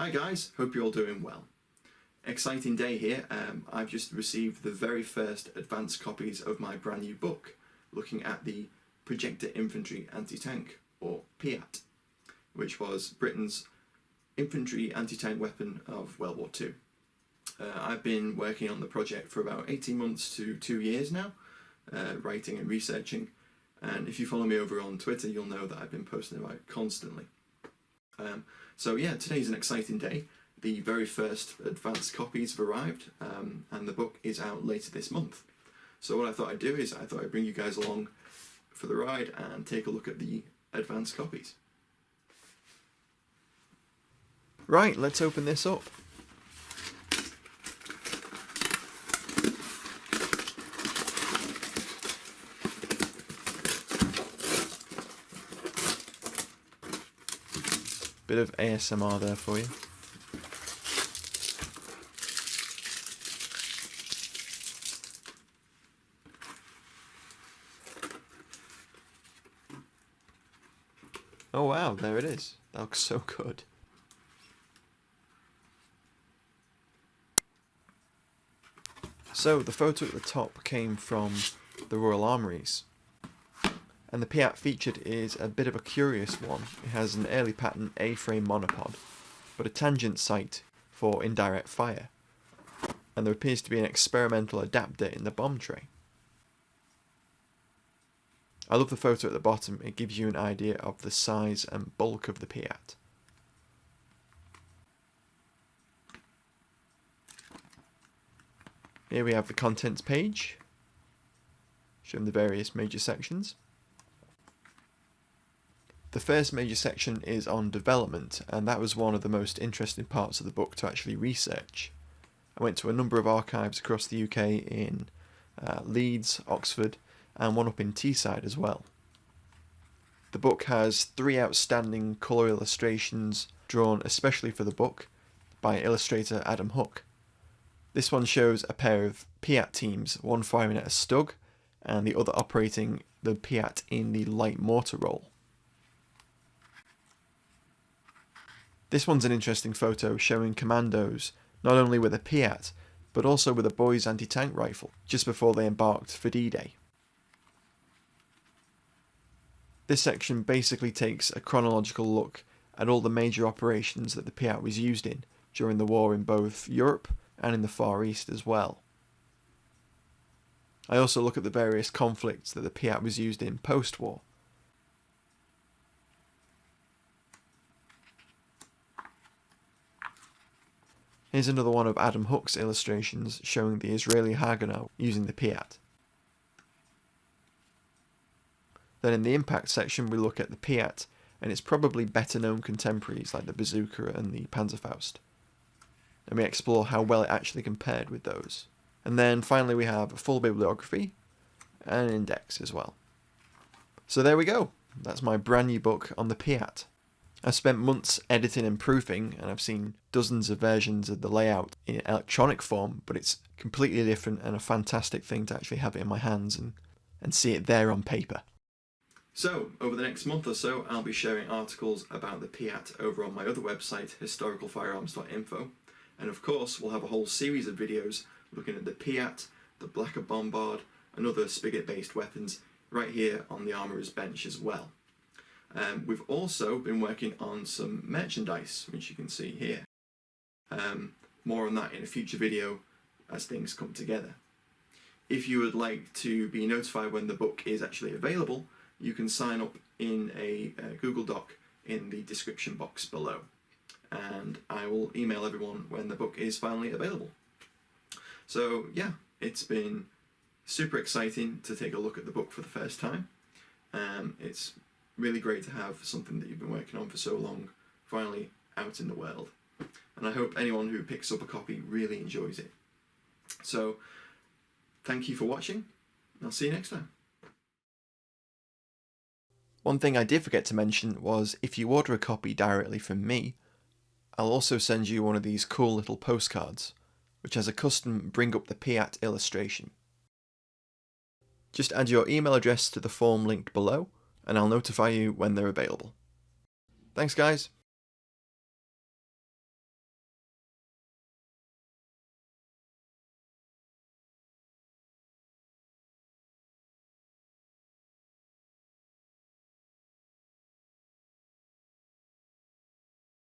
Hi guys, hope you're all doing well. Exciting day here. I've just received the very first advanced copies of my brand new book looking at the Projector Infantry anti-tank, or P.I.A.T, which was Britain's infantry anti-tank weapon of World War II. I've been working on the project for about 18 months to 2 years now, writing and researching, and if you follow me over on Twitter you'll know that I've been posting about it constantly. So yeah, today's an exciting day. The very first advanced copies have arrived, and the book is out later this month. So what I thought I'd do is I thought I'd bring you guys along for the ride and take a look at the advanced copies. Right, let's open this up. Bit of ASMR there for you. Oh wow, there it is. That looks so good. So the photo at the top came from the Royal Armouries, and the P.I.A.T featured is a bit of a curious one. It has an early pattern A-frame monopod, but a tangent sight for indirect fire, and there appears to be an experimental adapter in the bomb tray. I love the photo at the bottom. It gives you an idea of the size and bulk of the P.I.A.T. Here we have the contents page, showing the various major sections. The first major section is on development, and that was one of the most interesting parts of the book to actually research. I went to a number of archives across the UK in Leeds, Oxford, and one up in Teesside as well. The book has 3 outstanding colour illustrations drawn especially for the book by illustrator Adam Hook. This one shows a pair of P.I.A.T teams, one firing at a stug and the other operating the P.I.A.T in the light mortar role. This one's an interesting photo showing commandos not only with a P.I.A.T but also with a boys anti-tank rifle just before they embarked for D-Day. This section basically takes a chronological look at all the major operations that the P.I.A.T was used in during the war in both Europe and in the Far East as well. I also look at the various conflicts that the P.I.A.T was used in post-war. Here's another one of Adam Hook's illustrations showing the Israeli Haganah using the P.I.A.T. Then in the impact section we look at the P.I.A.T and its probably better known contemporaries like the Bazooka and the Panzerfaust, and we explore how well it actually compared with those. And then finally we have a full bibliography and an index as well. So there we go, that's my brand new book on the P.I.A.T. I've spent months editing and proofing, and I've seen dozens of versions of the layout in electronic form, but it's completely different and a fantastic thing to actually have it in my hands and see it there on paper. So, over the next month or so, I'll be sharing articles about the P.I.A.T over on my other website, historicalfirearms.info, and of course we'll have a whole series of videos looking at the P.I.A.T, the Blacker Bombard, and other Spigot-based weapons right here on the Armourer's bench as well. We've also been working on some merchandise, which you can see here. More on that in a future video as things come together. If you would like to be notified when the book is actually available, you can sign up in a Google Doc in the description box below, and I will email everyone when the book is finally available. So yeah, it's been super exciting to take a look at the book for the first time. It's really great to have something that you've been working on for so long finally out in the world, and I hope anyone who picks up a copy really enjoys it. So thank you for watching, and I'll see you next time. One thing I did forget to mention was if you order a copy directly from me, I'll also send you one of these cool little postcards, which has a custom Bring Up The PIAT illustration. Just add your email address to the form linked below, and I'll notify you when they're available. Thanks guys!